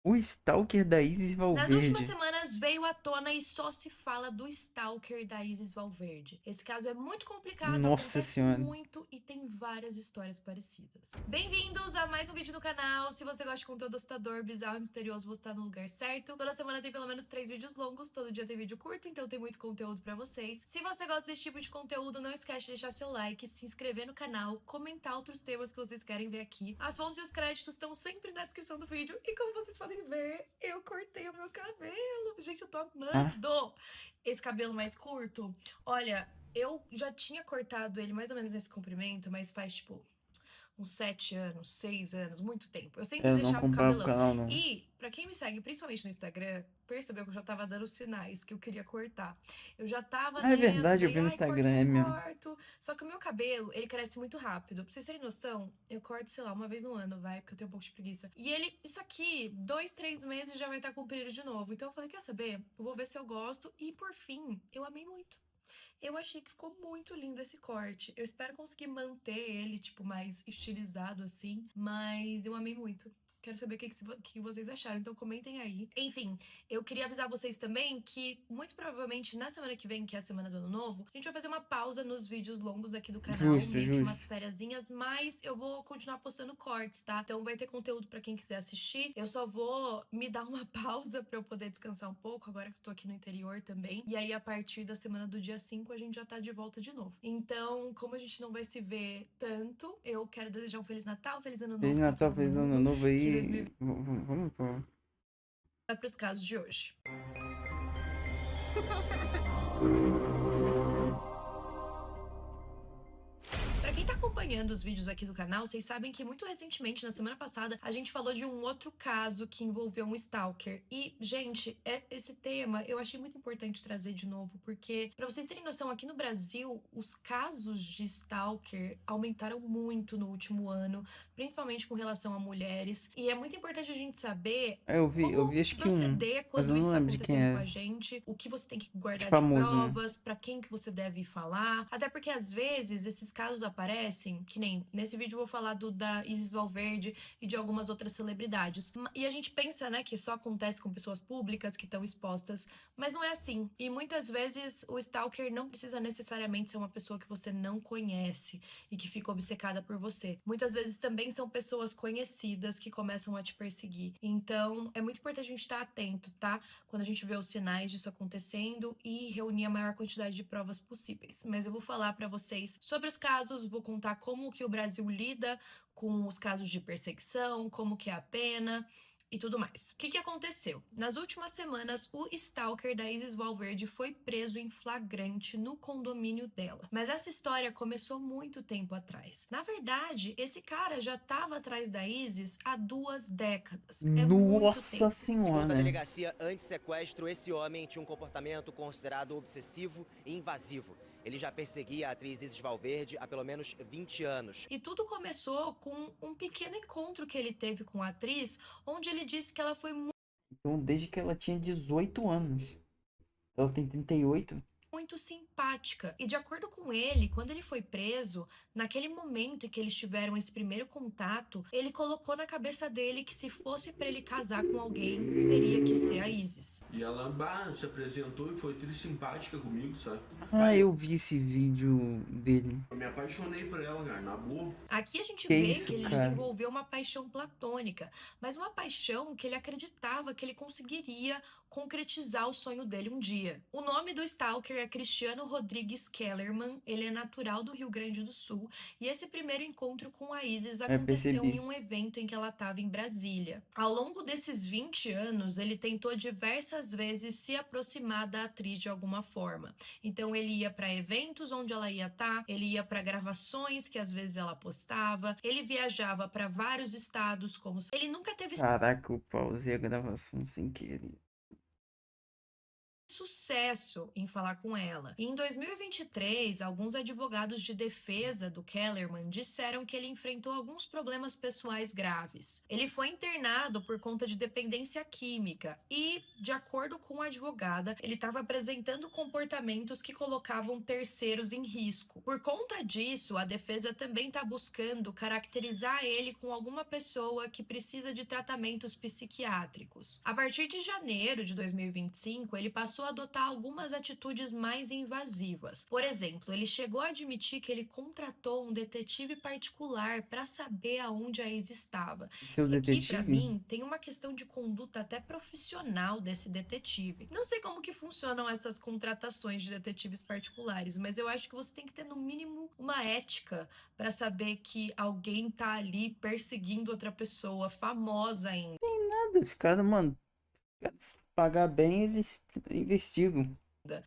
O Stalker da Isis Nas últimas Valverde. semanas veio à tona e só se fala do Stalker da Isis Valverde. Esse caso é muito complicado, Nossa acontece senhora. muito e tem várias histórias parecidas. Bem-vindos a mais um vídeo no canal. Se você gosta de conteúdo assustador, bizarro e misterioso, você tá no lugar certo. Toda semana tem pelo menos 3 vídeos longos, todo dia tem vídeo curto, então tem muito conteúdo pra vocês. Se você gosta desse tipo de conteúdo, não esquece de deixar seu like, se inscrever no canal, comentar outros temas que vocês querem ver aqui. As fontes e os créditos estão sempre na descrição do vídeo e como vocês podem ver, eu cortei o meu cabelo. Gente, eu tô Ah, amando esse cabelo mais curto. Olha, eu já tinha cortado ele mais ou menos nesse comprimento, mas faz tipo uns 7 anos, 6 anos, muito tempo. Eu sempre eu não deixava o acompanho o cabelão. canal, não. E, pra quem me segue, principalmente no Instagram, percebeu que eu já tava dando sinais que eu queria cortar. Eu já tava Ah, é nessa, verdade, eu daí, vi no ai, corto, Instagram, não é mesmo. corto. Só que o meu cabelo, ele cresce muito rápido. Pra vocês terem noção, eu corto, sei lá, uma vez no ano, vai, porque eu tenho um pouco de preguiça. E ele, isso aqui, 2, 3 meses já vai estar comprido de novo. Então eu falei, quer saber? Eu vou ver se eu gosto. E por fim, eu amei muito. Eu achei que ficou muito lindo esse corte. Eu espero conseguir manter ele, tipo, mais estilizado assim, mas eu amei muito. Quero saber o que vocês acharam, então comentem aí. Enfim, eu queria avisar vocês também que, muito provavelmente, na semana que vem, que é a semana do Ano Novo, a gente vai fazer uma pausa nos vídeos longos aqui do canal, Justo, meio que umas justo. fériasinhas, mas eu vou continuar postando cortes, tá? Então vai ter conteúdo pra quem quiser assistir. Eu só vou me dar uma pausa pra eu poder descansar um pouco, agora que eu tô aqui no interior também. E aí, a partir da semana do dia 5 a gente já tá de volta de novo. Então, como a gente não vai se ver tanto, eu quero desejar um Feliz Natal, Feliz Ano Feliz Novo pra Natal, todo feliz ano mundo, novo que aí. 2020 Vamos, pô. vai pros casos de hoje. Pra quem tá acompanhando os vídeos aqui do canal, vocês sabem que muito recentemente, na semana passada, a gente falou de um outro caso que envolveu um stalker. E, gente, esse tema eu achei muito importante trazer de novo, porque, pra vocês terem noção, aqui no Brasil, os casos de stalker aumentaram muito no último ano, principalmente com relação a mulheres. E é muito importante a gente saber Eu vi como acho que um, proceder mas quando eu isso não tá lembro de quem acontecendo com é. a gente, o que você tem que De guardar de famoso, né? provas, pra quem que você deve falar. Até porque às vezes esses casos aparecem, que nem nesse vídeo eu vou falar do da Isis Valverde e de algumas outras celebridades. E a gente pensa, né, que só acontece com pessoas públicas que estão expostas, mas não é assim. E muitas vezes o stalker não precisa necessariamente ser uma pessoa que você não conhece e que fica obcecada por você. Muitas vezes também são pessoas conhecidas que começam a te perseguir. Então, é muito importante a gente estar atento, tá? Quando a gente vê os sinais disso acontecendo e reunir a maior quantidade de provas possíveis. Mas eu vou falar para vocês sobre os casos, vou contar como que o Brasil lida com os casos de perseguição, como que é a pena e tudo mais. O que que aconteceu? Nas últimas semanas, o stalker da Isis Valverde foi preso em flagrante no condomínio dela. Mas essa história começou muito tempo atrás. Na verdade, esse cara já estava atrás da Isis há 2 décadas. É muito Nossa tempo. Segundo a senhora. delegacia anti-sequestro, esse homem tinha um comportamento considerado obsessivo e invasivo. Ele já perseguia a atriz Isis Valverde há pelo menos 20 anos. E tudo começou com um pequeno encontro que ele teve com a atriz, onde ele disse que ela foi Então, desde que ela tinha 18 anos. Ela tem 38. muito simpática. E de acordo com ele, quando ele foi preso, naquele momento em que eles tiveram esse primeiro contato, ele colocou na cabeça dele que se fosse para ele casar com alguém, teria que ser a Isis. E ela se apresentou e foi simpática comigo, sabe? Ah, Cara, eu vi esse vídeo dele. eu me apaixonei por ela, cara, na boa. Aqui a gente Que vê que isso, ele cara? desenvolveu uma paixão platônica, mas uma paixão que ele acreditava que ele conseguiria concretizar o sonho dele um dia. O nome do stalker é Cristiano Rodrigues Kellerman, ele é natural do Rio Grande do Sul, e esse primeiro encontro com a Isis É, aconteceu em percebi. um evento em que ela estava em Brasília. Ao longo desses 20 anos, ele tentou diversas vezes se aproximar da atriz de alguma forma. Então ele ia para eventos onde ela ia estar, ele ia para gravações que às vezes ela postava, ele viajava para vários estados, como ele nunca teve Caraca, eu pausei a gravação sem querer. sucesso sucesso em falar com ela. E em 2023, alguns advogados de defesa do Kellerman disseram que ele enfrentou alguns problemas pessoais graves. Ele foi internado por conta de dependência química e, de acordo com a advogada, ele estava apresentando comportamentos que colocavam terceiros em risco. Por conta disso, a defesa também está buscando caracterizar ele com alguma pessoa que precisa de tratamentos psiquiátricos. A partir de janeiro de 2025, ele passou a adotar algumas atitudes mais invasivas. Por exemplo, ele chegou a admitir que ele contratou um detetive particular para saber aonde a Izzy estava. Seu E aqui, pra detetive? mim, tem uma questão de conduta até profissional desse detetive. Não sei como que funcionam essas contratações de detetives particulares, mas eu acho que você tem que ter, no mínimo, uma ética para saber que alguém tá ali perseguindo outra pessoa, famosa ainda. Nada, os caras, mano, se pagar bem, eles investigam.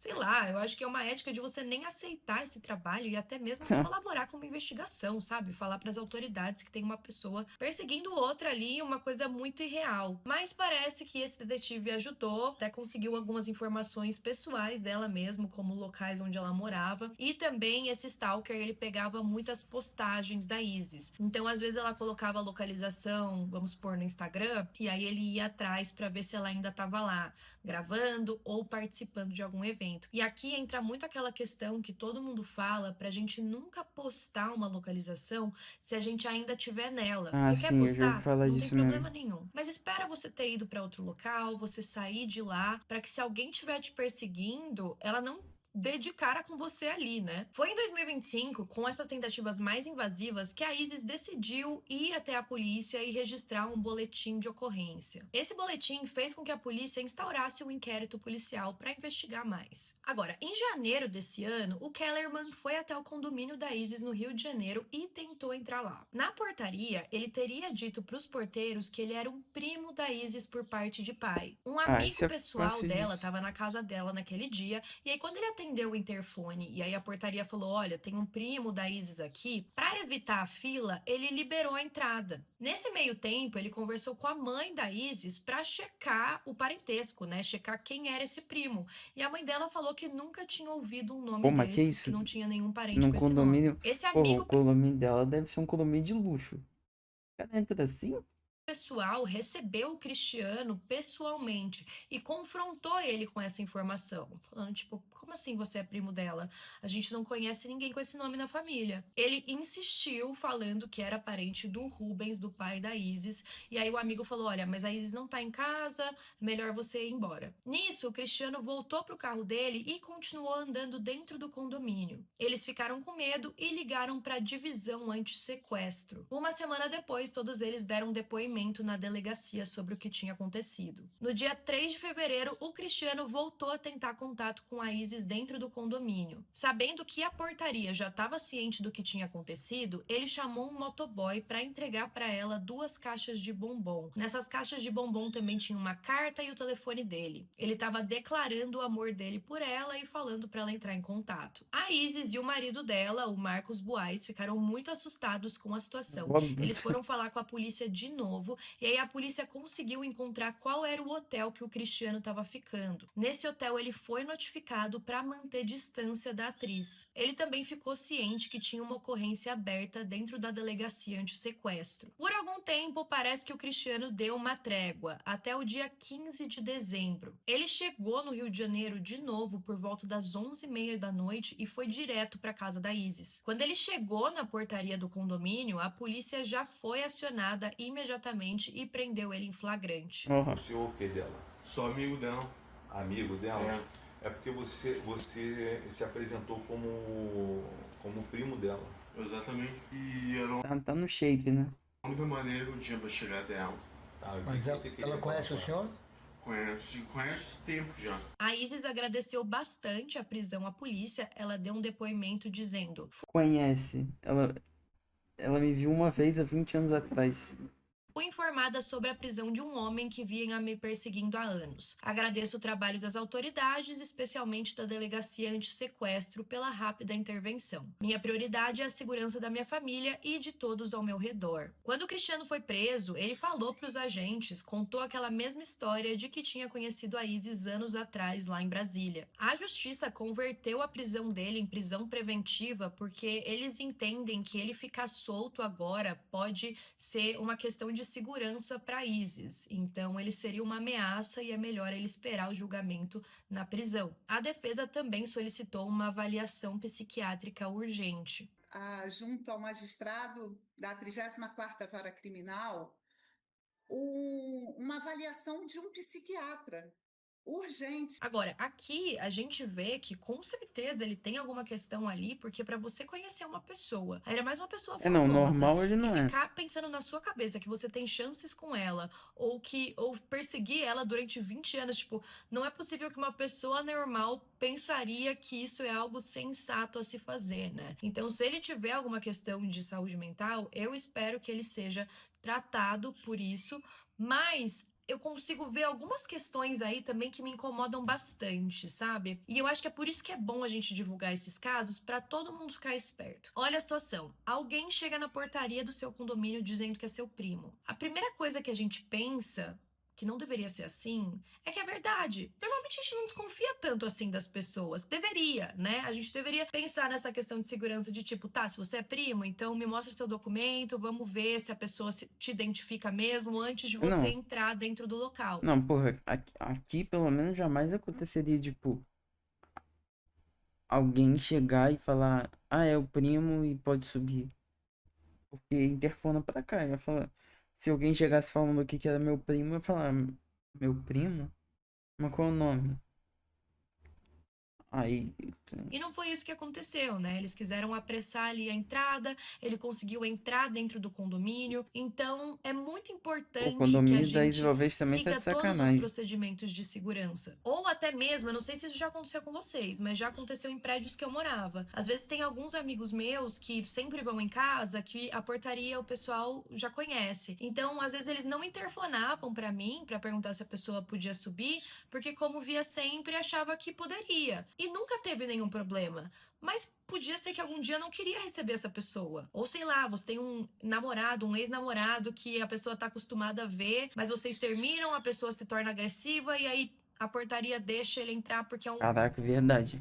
Sei lá, eu acho que é uma ética de você nem aceitar esse trabalho e até mesmo colaborar com uma investigação, sabe? Falar para as autoridades que tem uma pessoa perseguindo outra ali, uma coisa muito irreal. Mas parece que esse detetive ajudou, até conseguiu algumas informações pessoais dela mesmo, como locais onde ela morava. E também esse stalker, ele pegava muitas postagens da Isis. Então, às vezes ela colocava a localização, vamos supor, no Instagram, e aí ele ia atrás para ver se ela ainda estava lá, gravando ou participando de algum evento. E aqui entra muito aquela questão que todo mundo fala pra gente nunca postar uma localização se a gente ainda estiver nela. Ah, Você quer sim, eu já ouvi postar? falar Não tem disso problema mesmo. nenhum. Mas espera você ter ido pra outro local, você sair de lá, pra que se alguém estiver te perseguindo, ela não dê de cara com você ali, né? Foi em 2025, com essas tentativas mais invasivas, que a Isis decidiu ir até a polícia e registrar um boletim de ocorrência. Esse boletim fez com que a polícia instaurasse um inquérito policial para investigar mais. Agora, em janeiro desse ano, o Kellerman foi até o condomínio da Isis no Rio de Janeiro e tentou entrar lá. Na portaria, ele teria dito para os porteiros que ele era um primo da Isis por parte de pai. Um Ah, amigo isso é pessoal fácil dela disso. estava na casa dela naquele dia, e aí quando ele atendeu o interfone e aí a portaria falou: olha, tem um primo da Isis aqui, para evitar a fila, ele liberou a entrada. Nesse meio tempo, ele conversou com a mãe da Isis para checar o parentesco, né? Checar quem era esse primo. E a mãe dela falou que nunca tinha ouvido um nome Pô, mas que desses, que isso? não tinha nenhum parente Num com esse nome. condomínio. Esse Porra, o amigo condomínio dela deve ser um condomínio de luxo. O cara entra assim? pessoal recebeu o Cristiano pessoalmente e confrontou ele com essa informação, falando tipo, como assim você é primo dela? A gente não conhece ninguém com esse nome na família. Ele insistiu falando que era parente do Rubens, do pai da Isis, e aí o amigo falou, olha, mas a Isis não tá em casa, melhor você ir embora. Nisso, o Cristiano voltou pro carro dele e continuou andando dentro do condomínio. Eles ficaram com medo e ligaram para a divisão anti-sequestro. Uma semana depois, todos eles deram depoimento na delegacia sobre o que tinha acontecido. No dia 3 de fevereiro, o Cristiano voltou a tentar contato com a Isis dentro do condomínio. Sabendo que a portaria já estava ciente do que tinha acontecido, ele chamou um motoboy para entregar para ela 2 caixas de bombom. Nessas caixas de bombom também tinha uma carta e o telefone dele. Ele estava declarando o amor dele por ela e falando para ela entrar em contato. A Isis e o marido dela, o Marcos Buais, ficaram muito assustados com a situação. Óbvio. Eles foram falar com a polícia de novo e aí a polícia conseguiu encontrar qual era o hotel que o Cristiano estava ficando. Nesse hotel ele foi notificado para manter distância da atriz. Ele também ficou ciente que tinha uma ocorrência aberta dentro da delegacia anti-sequestro. Por algum tempo parece que o Cristiano deu uma trégua, até o dia 15 de dezembro. Ele chegou no Rio de Janeiro de novo por volta das 11h30 da noite e foi direto para casa da Isis. Quando ele chegou na portaria do condomínio, a polícia já foi acionada imediatamente e prendeu ele em flagrante. Porra. O senhor o que dela? Sou amigo dela. Amigo dela? É. É porque você se apresentou como primo dela. Exatamente. E era Tá no shape, né? a única maneira que eu tinha pra chegar até ela. Tá, o que Mas você queria ela conhece o falar? senhor? Conhece tempo já. A Isis agradeceu bastante a prisão à polícia. Ela deu um depoimento dizendo: Conhece. Ela me viu uma vez há 20 anos atrás. fui informada sobre a prisão de um homem que vinha me perseguindo há anos. Agradeço o trabalho das autoridades, especialmente da Delegacia Antissequestro, pela rápida intervenção. Minha prioridade é a segurança da minha família e de todos ao meu redor. Quando o Cristiano foi preso, ele falou para os agentes, contou aquela mesma história de que tinha conhecido a Isis anos atrás lá em Brasília. A justiça converteu a prisão dele em prisão preventiva porque eles entendem que ele ficar solto agora pode ser uma questão de segurança para Isis. Então ele seria uma ameaça e é melhor ele esperar o julgamento na prisão. A defesa também solicitou uma avaliação psiquiátrica urgente. Junto ao magistrado da 34ª Vara Criminal, uma avaliação de um psiquiatra urgente. Agora, aqui a gente vê que com certeza ele tem alguma questão ali, porque pra você conhecer uma pessoa, ainda mais uma pessoa É, não, famosa, normal ele não e é. ficar pensando na sua cabeça que você tem chances com ela, ou perseguir ela durante 20 anos, tipo, não é possível que uma pessoa normal pensaria que isso é algo sensato a se fazer, né? Então, se ele tiver alguma questão de saúde mental, eu espero que ele seja tratado por isso, mas eu consigo ver algumas questões aí também que me incomodam bastante, sabe? E eu acho que é por isso que é bom a gente divulgar esses casos pra todo mundo ficar esperto. Olha a situação. Alguém chega na portaria do seu condomínio dizendo que é seu primo. A primeira coisa que a gente pensa, que não deveria ser assim, é que é verdade. Normalmente a gente não desconfia tanto assim das pessoas. Deveria, né? A gente deveria pensar nessa questão de segurança de tipo, tá, se você é primo, então me mostra seu documento, vamos ver se a pessoa te identifica mesmo antes de você entrar dentro do local. Não, porra, aqui pelo menos jamais aconteceria, tipo, alguém chegar e falar, é o primo e pode subir. Porque interfona pra cá. Eu ia falar, se alguém chegasse falando aqui que era meu primo, eu ia falar, meu primo? Mas qual é o nome? Aí. E não foi isso que aconteceu, né? Eles quiseram apressar ali a entrada, ele conseguiu entrar dentro do condomínio. Então, é muito importante O condomínio que da a Isis gente Valverde também tá siga de todos os sacanagem. procedimentos de segurança. Ou até mesmo, eu não sei se isso já aconteceu com vocês, mas já aconteceu em prédios que eu morava. Às vezes tem alguns amigos meus que sempre vão em casa que a portaria o pessoal já conhece. Então, às vezes eles não interfonavam pra mim pra perguntar se a pessoa podia subir, porque como via sempre, achava que poderia. E nunca teve nenhum problema. Mas podia ser que algum dia não queria receber essa pessoa. Ou sei lá, você tem um namorado, um ex-namorado que a pessoa tá acostumada a ver, mas vocês terminam, a pessoa se torna agressiva e aí a portaria deixa ele entrar porque é um Caraca, verdade.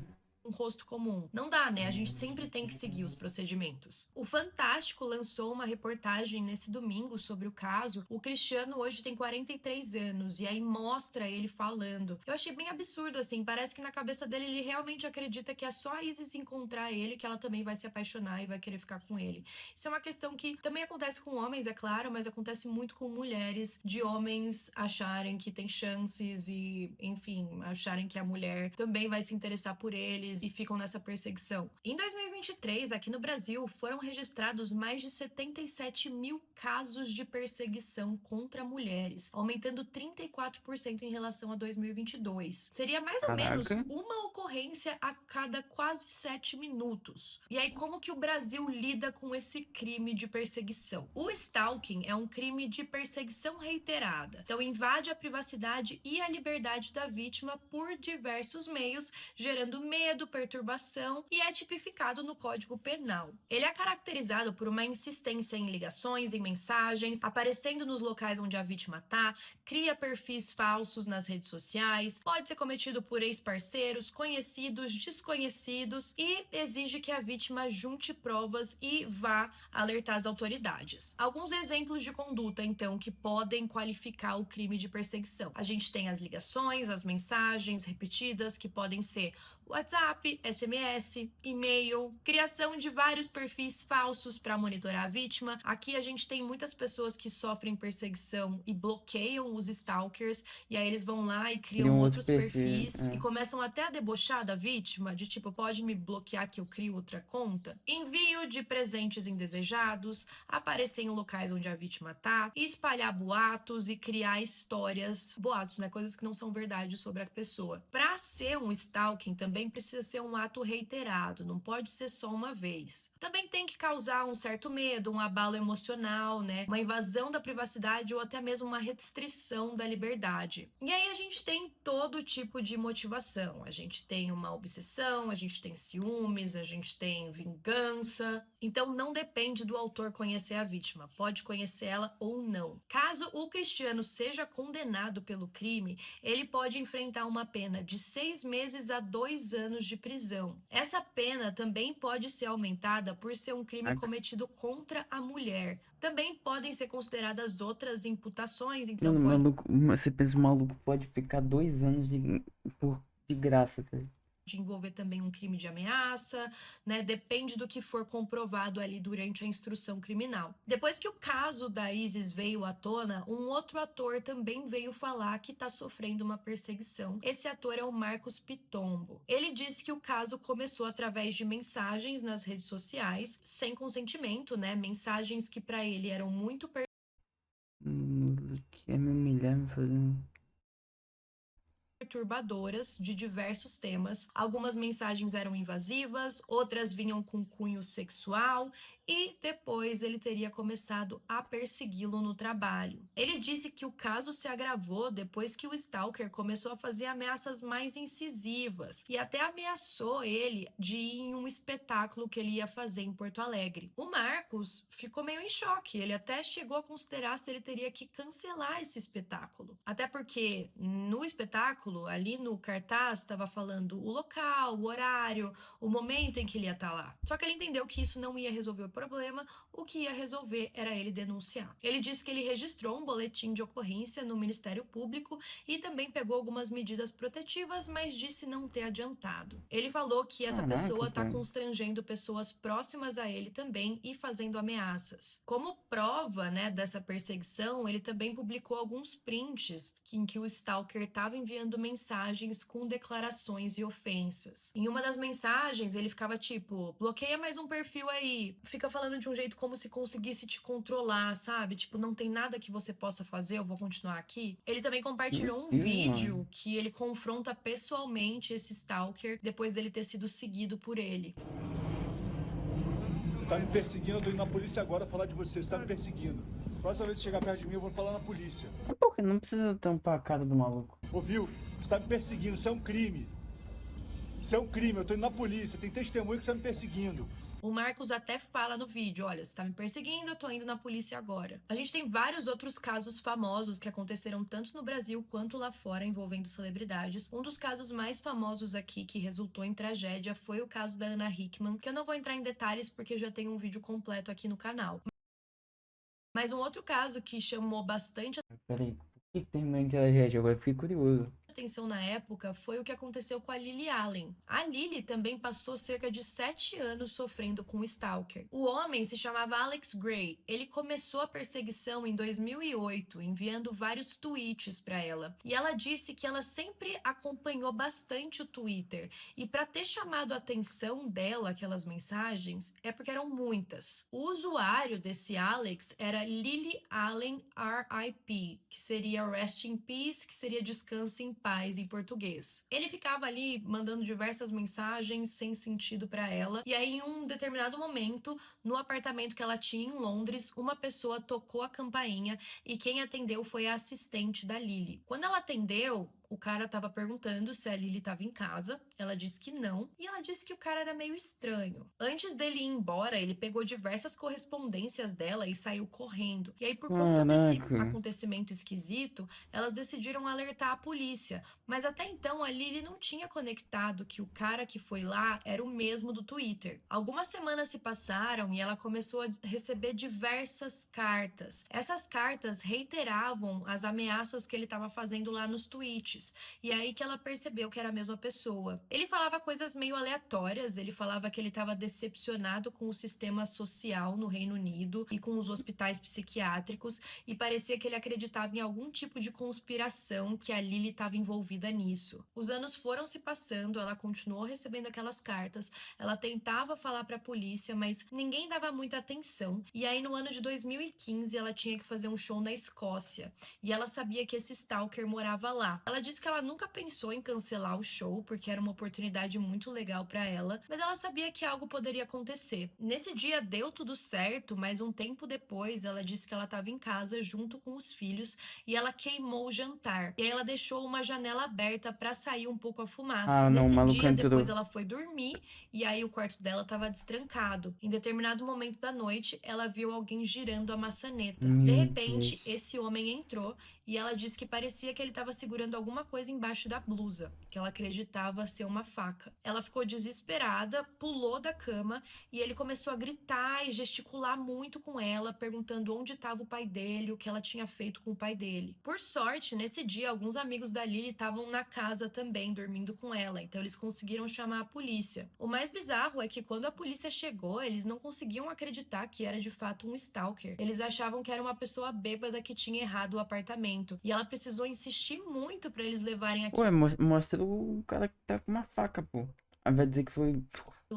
rosto comum. Não dá, né? A gente sempre tem que seguir os procedimentos. O Fantástico lançou uma reportagem nesse domingo sobre o caso. O Cristiano hoje tem 43 anos e aí mostra ele falando. Eu achei bem absurdo, assim. Parece que na cabeça dele ele realmente acredita que é só a Isis encontrar ele que ela também vai se apaixonar e vai querer ficar com ele. Isso é uma questão que também acontece com homens, é claro, mas acontece muito com mulheres, de homens acharem que tem chances e, enfim, acharem que a mulher também vai se interessar por eles e ficam nessa perseguição. Em 2023, aqui no Brasil, foram registrados mais de 77 mil casos de perseguição contra mulheres, aumentando 34% em relação a 2022. Seria mais ou menos uma ocorrência a cada quase 7 minutos. E aí, como que o Brasil lida com esse crime de perseguição? O stalking é um crime de perseguição reiterada. Então, invade a privacidade e a liberdade da vítima por diversos meios, gerando medo, perturbação e é tipificado no Código Penal. Ele é caracterizado por uma insistência em ligações, em mensagens, aparecendo nos locais onde a vítima tá, cria perfis falsos nas redes sociais, pode ser cometido por ex-parceiros, conhecidos, desconhecidos e exige que a vítima junte provas e vá alertar as autoridades. Alguns exemplos de conduta, então, que podem qualificar o crime de perseguição. A gente tem as ligações, as mensagens repetidas, que podem ser WhatsApp, SMS, e-mail, criação de vários perfis falsos para monitorar a vítima. Aqui a gente tem muitas pessoas que sofrem perseguição e bloqueiam os stalkers, e aí eles vão lá e criam outros perfis e começam até a debochar da vítima, de tipo, pode me bloquear que eu crio outra conta. Envio de presentes indesejados, aparecer em locais onde a vítima tá, espalhar boatos e criar histórias, boatos, né, coisas que não são verdade sobre a pessoa. Para ser um stalking também também precisa ser um ato reiterado, não pode ser só uma vez. Também tem que causar um certo medo, um abalo emocional, né? Uma invasão da privacidade ou até mesmo uma restrição da liberdade. E aí a gente tem todo tipo de motivação. A gente tem uma obsessão, a gente tem ciúmes, a gente tem vingança. Então não depende do autor conhecer a vítima, pode conhecer ela ou não. Caso o Cristiano seja condenado pelo crime, ele pode enfrentar uma pena de 6 meses a 2 anos de prisão. Essa pena também pode ser aumentada por ser um crime cometido contra a mulher. Também podem ser consideradas outras imputações, então Mano, pode maluco, você pensa, o maluco pode ficar 2 anos de graça, cara. envolver também um crime de ameaça, né? Depende do que for comprovado ali durante a instrução criminal. Depois que o caso da Isis veio à tona, um outro ator também veio falar que está sofrendo uma perseguição. Esse ator é o Marcos Pitombo. Ele disse que o caso começou através de mensagens nas redes sociais, sem consentimento, né? Mensagens que para ele eram muito Quer me humilhar, me fazendo. perturbadoras de diversos temas. Algumas mensagens eram invasivas, outras vinham com cunho sexual e depois ele teria começado a persegui-lo no trabalho. Ele disse que o caso se agravou depois que o stalker começou a fazer ameaças mais incisivas e até ameaçou ele de ir em um espetáculo que ele ia fazer em Porto Alegre. O Marcos ficou meio em choque, ele até chegou a considerar se ele teria que cancelar esse espetáculo. Até porque no espetáculo, ali no cartaz, estava falando o local, o horário, o momento em que ele ia estar lá. Só que ele entendeu que isso não ia resolver o problema, o que ia resolver era ele denunciar. Ele disse que ele registrou um boletim de ocorrência no Ministério Público e também pegou algumas medidas protetivas, mas disse não ter adiantado. Ele falou que essa pessoa está constrangendo pessoas próximas a ele também e fazendo ameaças. Como prova, né, dessa perseguição, ele também publicou alguns prints em que o stalker estava enviando mensagens com declarações e ofensas. Em uma das mensagens, ele ficava tipo, bloqueia mais um perfil aí, fica falando de um jeito como se conseguisse te controlar, sabe? Tipo, não tem nada que você possa fazer, eu vou continuar aqui. Ele também compartilhou um vídeo que ele confronta pessoalmente esse stalker depois dele ter sido seguido por ele. Tá me perseguindo, eu tô indo na polícia agora falar de você, você tá me perseguindo. Próxima vez que chegar perto de mim, eu vou falar na polícia. Por que não precisa tampar a cara do maluco? Ouviu? Você tá me perseguindo, isso é um crime. Isso é um crime, eu tô indo na polícia, tem testemunho que você tá me perseguindo. O Marcos até fala no vídeo, olha, você tá me perseguindo, eu tô indo na polícia agora. A gente tem vários outros casos famosos que aconteceram tanto no Brasil quanto lá fora envolvendo celebridades. Um dos casos mais famosos aqui que resultou em tragédia foi o caso da Ana Hickman, que eu não vou entrar em detalhes porque já tem um vídeo completo aqui no canal. Mas um outro caso que chamou bastante Peraí, por que terminou em tragédia? Agora eu fiquei curioso. atenção na época foi o que aconteceu com a Lily Allen. A Lily também passou cerca de 7 anos sofrendo com o stalker. O homem se chamava Alex Gray. Ele começou a perseguição em 2008, enviando vários tweets para ela. E ela disse que ela sempre acompanhou bastante o Twitter. E para ter chamado a atenção dela aquelas mensagens, é porque eram muitas. O usuário desse Alex era Lily Allen RIP, que seria Rest in Peace, que seria Descanse em Paz em português. Ele ficava ali mandando diversas mensagens sem sentido para ela, e aí em um determinado momento, no apartamento que ela tinha em Londres, uma pessoa tocou a campainha e quem atendeu foi a assistente da Lily. Quando ela atendeu, o cara estava perguntando se a Lily estava em casa, ela disse que não, e ela disse que o cara era meio estranho. Antes dele ir embora, ele pegou diversas correspondências dela e saiu correndo. E aí, por conta desse acontecimento esquisito, elas decidiram alertar a polícia. Mas até então, a Lily não tinha conectado que o cara que foi lá era o mesmo do Twitter. Algumas semanas se passaram e ela começou a receber diversas cartas. Essas cartas reiteravam as ameaças que ele estava fazendo lá nos tweets. E aí que ela percebeu que era a mesma pessoa. Ele falava coisas meio aleatórias, ele falava que ele estava decepcionado com o sistema social no Reino Unido e com os hospitais psiquiátricos, e parecia que ele acreditava em algum tipo de conspiração, que a Lily estava envolvida nisso. Os anos foram se passando, ela continuou recebendo aquelas cartas, ela tentava falar para a polícia, mas ninguém dava muita atenção. E aí no ano de 2015 ela tinha que fazer um show na Escócia, e ela sabia que esse stalker morava lá. Ela disse que ela nunca pensou em cancelar o show, porque era uma oportunidade muito legal pra ela, mas ela sabia que algo poderia acontecer. Nesse dia deu tudo certo, mas um tempo depois ela disse que ela estava em casa junto com os filhos e ela queimou o jantar. E aí ela deixou uma janela aberta pra sair um pouco a fumaça. Ah, não, o Nesse maluco dia, depois entrou. ela foi dormir e aí o quarto dela estava destrancado. Em determinado momento da noite, ela viu alguém girando a maçaneta. De Meu repente, Deus. esse homem entrou e ela disse que parecia que ele estava segurando alguma coisa embaixo da blusa, que ela acreditava ser uma faca. Ela ficou desesperada, pulou da cama e ele começou a gritar e gesticular muito com ela, perguntando onde estava o pai dele, o que ela tinha feito com o pai dele. Por sorte, nesse dia, alguns amigos da Lily estavam na casa também, dormindo com ela, então eles conseguiram chamar a polícia. O mais bizarro é que quando a polícia chegou, eles não conseguiam acreditar que era de fato um stalker. Eles achavam que era uma pessoa bêbada que tinha errado o apartamento, e ela precisou insistir muito para eles levarem aquilo Ué, mostra o cara que tá com uma faca, pô. Aí vai dizer que foi.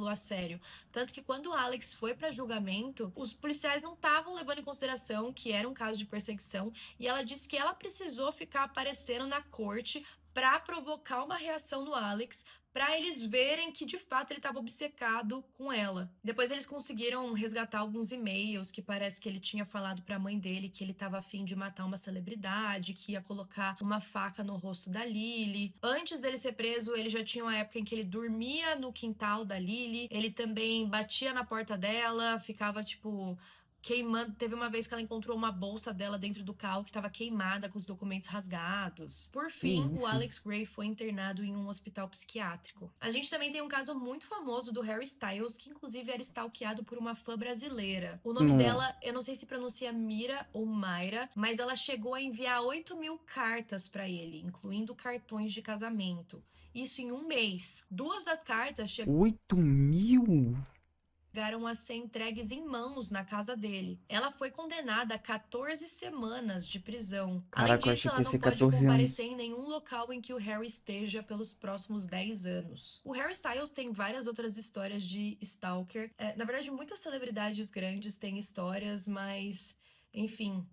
a sério. Tanto que quando o Alex foi para julgamento, os policiais não estavam levando em consideração que era um caso de perseguição, e ela disse que ela precisou ficar aparecendo na corte para provocar uma reação no Alex, para eles verem que de fato ele estava obcecado com ela. Depois eles conseguiram resgatar alguns e-mails que parece que ele tinha falado para a mãe dele que ele estava a fim de matar uma celebridade, que ia colocar uma faca no rosto da Lily. Antes dele ser preso, ele já tinha uma época em que ele dormia no quintal da Lily, ele também batia na porta dela, ficava tipo queimando. Teve uma vez que ela encontrou uma bolsa dela dentro do carro que estava queimada com os documentos rasgados. Por fim, o isso? Alex Gray foi internado em um hospital psiquiátrico. A gente também tem um caso muito famoso do Harry Styles, que inclusive era stalkeado por uma fã brasileira. O nome Não. dela, eu não sei se pronuncia Mira ou Mayra, mas ela chegou a enviar 8.000 cartas para ele, incluindo cartões de casamento. Isso em um mês. 2 das cartas 8.000? chegaram a ser entregues em mãos na casa dele. Ela foi condenada a 14 semanas de prisão. Além Caraca, eu disso, achei que ela ia não ser pode 14 anos. comparecer em nenhum local em que o Harry esteja pelos próximos 10 anos. O Harry Styles tem várias outras histórias de stalker. Na verdade, muitas celebridades grandes têm histórias, mas, enfim,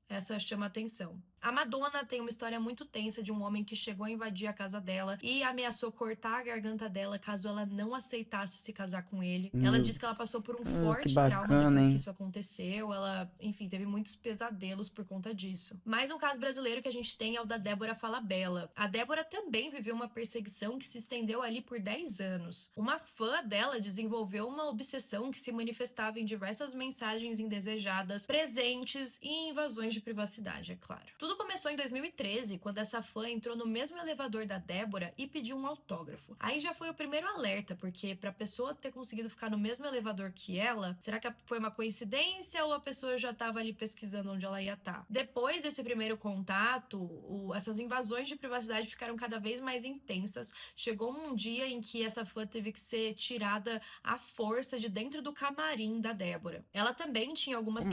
essa chama atenção. A Madonna tem uma história muito tensa de um homem que chegou a invadir a casa dela e ameaçou cortar a garganta dela caso ela não aceitasse se casar com ele. Ela Meu- disse que ela passou por um que forte trauma bacana, depois hein? que isso aconteceu. Ela, enfim, teve muitos pesadelos por conta disso. Mais um caso brasileiro que a gente tem é o da Débora Falabella. A Débora também viveu uma perseguição que se estendeu ali por 10 anos. Uma fã dela desenvolveu uma obsessão que se manifestava em diversas mensagens indesejadas, presentes e invasões de privacidade, é claro. Tudo começou em 2013, quando essa fã entrou no mesmo elevador da Débora e pediu um autógrafo. Aí já foi o primeiro alerta, porque pra pessoa ter conseguido ficar no mesmo elevador que ela, será que foi uma coincidência ou a pessoa já tava ali pesquisando onde ela ia estar? Depois desse primeiro contato, essas invasões de privacidade ficaram cada vez mais intensas. Chegou um dia em que essa fã teve que ser tirada à força de dentro do camarim da Débora. Ela também tinha algumas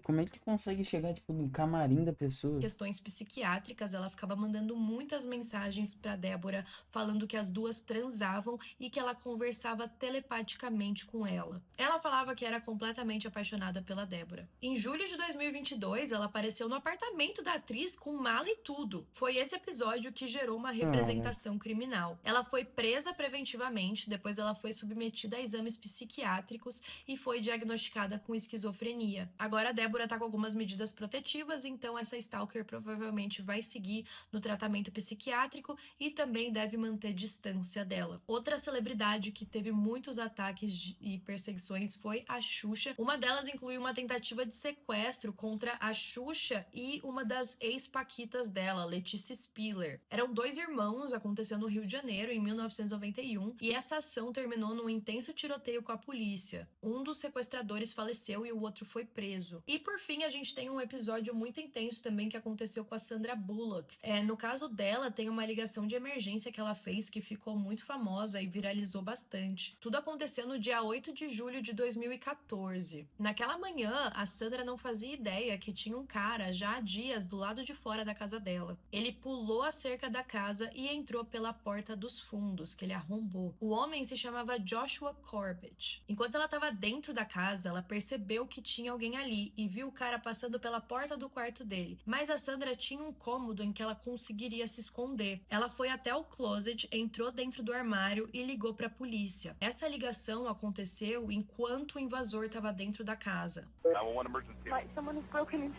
Como é que consegue chegar, tipo, no camarim da pessoa? questões psiquiátricas. Ela ficava mandando muitas mensagens pra Débora falando que as duas transavam e que ela conversava telepaticamente com ela. Ela falava que era completamente apaixonada pela Débora. Em julho de 2022, ela apareceu no apartamento da atriz com mala e tudo. Foi esse episódio que gerou uma representação criminal. Ela foi presa preventivamente, depois ela foi submetida a exames psiquiátricos e foi diagnosticada com esquizofrenia. Agora a Débora tá com algumas medidas protetivas, então essa stalker provavelmente vai seguir no tratamento psiquiátrico e também deve manter distância dela. Outra celebridade que teve muitos ataques e perseguições foi a Xuxa. Uma delas incluiu uma tentativa de sequestro contra a Xuxa e uma das ex-paquitas dela, Letícia Spiller. Eram 2 irmãos, aconteceu no Rio de Janeiro em 1991, e essa ação terminou num intenso tiroteio com a polícia. Um dos sequestradores faleceu e o outro foi preso. E por fim, a gente tem um episódio muito intenso também que aconteceu com a Sandra Bullock. No caso dela, tem uma ligação de emergência que ela fez que ficou muito famosa e viralizou bastante. Tudo aconteceu no dia 8 de julho de 2014. Naquela manhã, a Sandra não fazia ideia que tinha um cara já há dias do lado de fora da casa dela. Ele pulou a cerca da casa e entrou pela porta dos fundos, que ele arrombou. O homem se chamava Joshua Corbett. Enquanto ela estava dentro da casa, ela percebeu que tinha alguém ali e viu o cara passando pela porta do quarto dele. Mas da Sandra tinha um cômodo em que ela conseguiria se esconder. Ela foi até o closet, entrou dentro do armário e ligou para a polícia. Essa ligação aconteceu enquanto o invasor estava dentro da casa.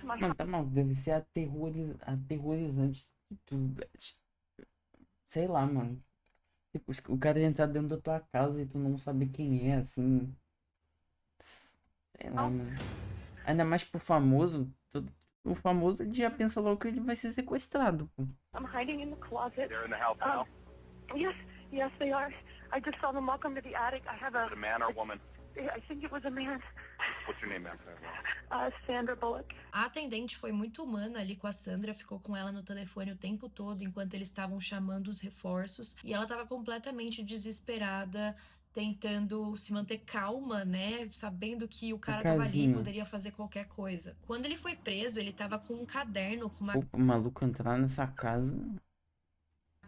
Mano, tá mal, deve ser aterrorizante. Sei lá, mano. Tipo, o cara entrar dentro da tua casa e tu não saber quem é, assim. Sei lá, mano. Ainda mais pro famoso. O famoso já pensa logo que ele vai ser sequestrado, pô. I'm hiding in the closet. They're in the house now? Yes, they are. I just saw them walk into the attic. I have a... Is it a man or a woman? I think it was a man. What's your name, ma'am? Sandra Bullock. A atendente foi muito humana ali com a Sandra, ficou com ela no telefone o tempo todo enquanto eles estavam chamando os reforços e ela estava completamente desesperada, tentando se manter calma, né? Sabendo que o cara tava ali e poderia fazer qualquer coisa. Quando ele foi preso, ele tava com um caderno com uma O maluco entrar nessa casa.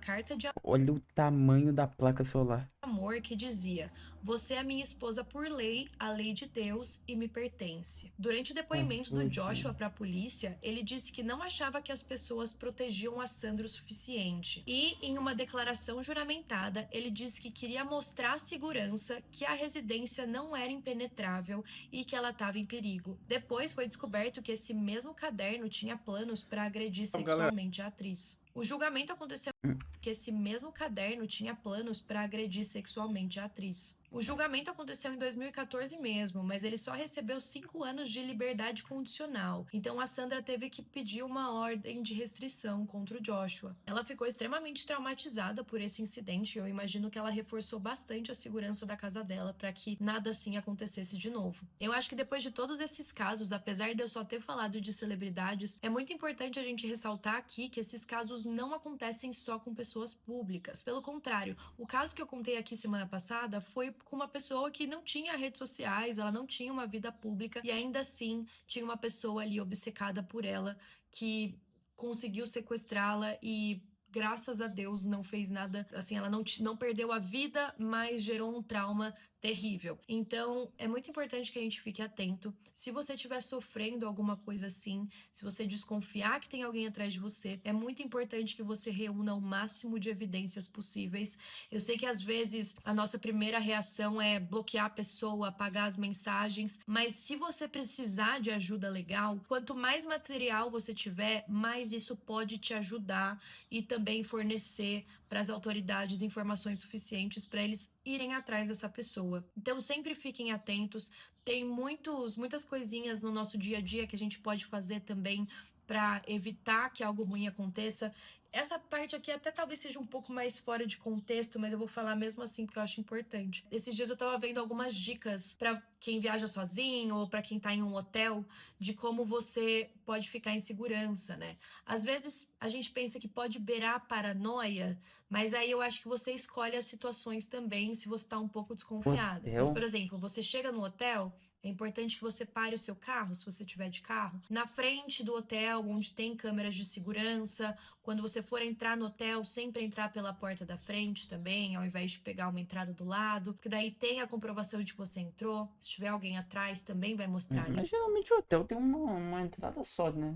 carta de Olha o tamanho da placa solar. amor que dizia: "Você é minha esposa por lei, a lei de Deus e me pertence". Durante o depoimento do Joshua para a polícia, ele disse que não achava que as pessoas protegiam a Sandra o suficiente. E em uma declaração juramentada, ele disse que queria mostrar à segurança que a residência não era impenetrável e que ela estava em perigo. Depois foi descoberto que esse mesmo caderno tinha planos para agredir sexualmente a atriz. O julgamento aconteceu porque esse mesmo caderno tinha planos para agredir sexualmente a atriz. O julgamento aconteceu em 2014 mesmo, mas ele só recebeu 5 anos de liberdade condicional. Então a Sandra teve que pedir uma ordem de restrição contra o Joshua. Ela ficou extremamente traumatizada por esse incidente e eu imagino que ela reforçou bastante a segurança da casa dela para que nada assim acontecesse de novo. Eu acho que depois de todos esses casos, apesar de eu só ter falado de celebridades, é muito importante a gente ressaltar aqui que esses casos não acontecem só com pessoas públicas. Pelo contrário, o caso que eu contei aqui semana passada foi com uma pessoa que não tinha redes sociais, ela não tinha uma vida pública e ainda assim tinha uma pessoa ali obcecada por ela que conseguiu sequestrá-la e graças a Deus não fez nada, assim, ela não perdeu a vida, mas gerou um trauma terrível. Então, é muito importante que a gente fique atento. Se você estiver sofrendo alguma coisa assim, se você desconfiar que tem alguém atrás de você, é muito importante que você reúna o máximo de evidências possíveis. Eu sei que às vezes a nossa primeira reação é bloquear a pessoa, apagar as mensagens, mas se você precisar de ajuda legal, quanto mais material você tiver, mais isso pode te ajudar e também fornecer para as autoridades informações suficientes para eles irem atrás dessa pessoa. Então sempre fiquem atentos. Tem muitas coisinhas no nosso dia a dia que a gente pode fazer também para evitar que algo ruim aconteça. Essa parte aqui até talvez seja um pouco mais fora de contexto, mas eu vou falar mesmo assim porque eu acho importante. Esses dias eu tava vendo algumas dicas para quem viaja sozinho ou para quem tá em um hotel de como você pode ficar em segurança, né? Às vezes a gente pensa que pode beirar a paranoia, mas aí eu acho que você escolhe as situações também se você tá um pouco desconfiada. Hotel? Mas, por exemplo, você chega no hotel, é importante que você pare o seu carro, se você tiver de carro, na frente do hotel, onde tem câmeras de segurança. Quando você for entrar no hotel, sempre entrar pela porta da frente também, ao invés de pegar uma entrada do lado, porque daí tem a comprovação de que você entrou. Se tiver alguém atrás, também vai mostrar ali. Mas geralmente o hotel tem uma entrada só, né?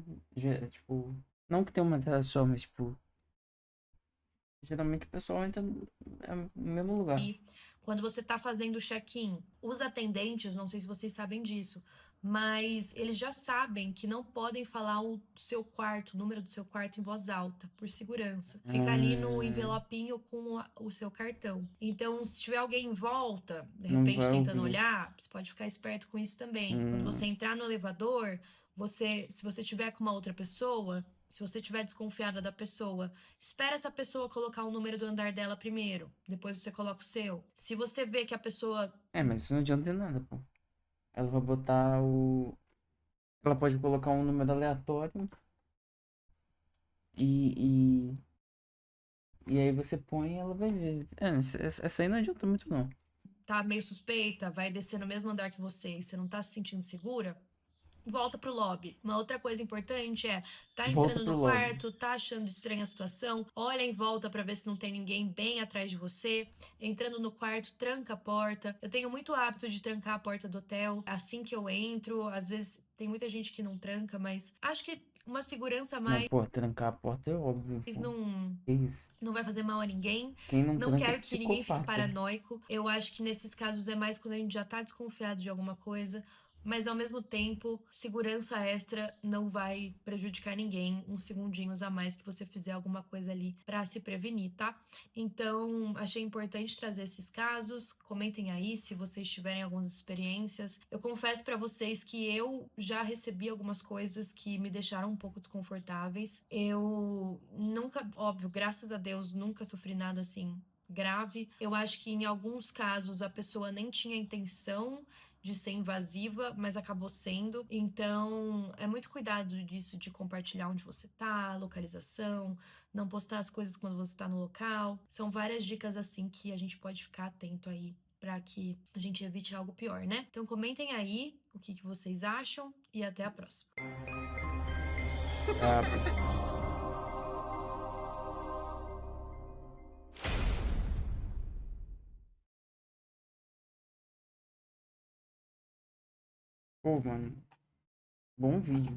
Tipo, não que tem uma entrada só, mas tipo, geralmente o pessoal entra no mesmo lugar. E quando você tá fazendo o check-in, os atendentes, não sei se vocês sabem disso, mas eles já sabem que não podem falar o seu quarto, o número do seu quarto em voz alta, por segurança. Fica ali no envelopinho com o seu cartão. Então, se tiver alguém em volta, de Não repente vai tentando ouvir. olhar, você pode ficar esperto com isso também. Quando você entrar no elevador, se você tiver com uma outra pessoa, se você estiver desconfiada da pessoa, espera essa pessoa colocar o número do andar dela primeiro, depois você coloca o seu. Se você vê que a pessoa Mas isso não adianta de nada, pô. Ela vai botar o... Ela pode colocar um número aleatório e aí você põe e ela vai ver. Essa aí não adianta muito, não. tá meio suspeita, vai descer no mesmo andar que você e você não tá se sentindo segura, volta pro lobby. Uma outra coisa importante é, tá Volta entrando pro no lobby. quarto, tá achando estranha a situação, olha em volta pra ver se não tem ninguém bem atrás de você. Entrando no quarto, tranca a porta. Eu tenho muito hábito de trancar a porta do hotel assim que eu entro. Às vezes Tem muita gente que não tranca, mas acho que uma segurança a Não, mais pô, trancar a porta é óbvio, pô. não, Que isso? não vai fazer mal a ninguém. Quem não Não tranca é quero que ninguém fique psicopata. paranoico. Eu acho que nesses casos é mais quando a gente já tá desconfiado de alguma coisa. Mas ao mesmo tempo, segurança extra não vai prejudicar ninguém. Uns segundinhos a mais que você fizer alguma coisa ali pra se prevenir, tá? Então, achei importante trazer esses casos. Comentem aí se vocês tiverem algumas experiências. Eu confesso pra vocês que eu já recebi algumas coisas que me deixaram um pouco desconfortáveis. Eu nunca, óbvio, graças a Deus, nunca sofri nada assim grave. Eu acho que em alguns casos a pessoa nem tinha intenção de ser invasiva, mas acabou sendo. Então, é muito cuidado disso de compartilhar onde você tá, localização, não postar as coisas quando você tá no local. São várias dicas assim que a gente pode ficar atento aí para que a gente evite algo pior, né? Então comentem aí o que vocês acham e até a próxima. Pô, mano. Bom vídeo.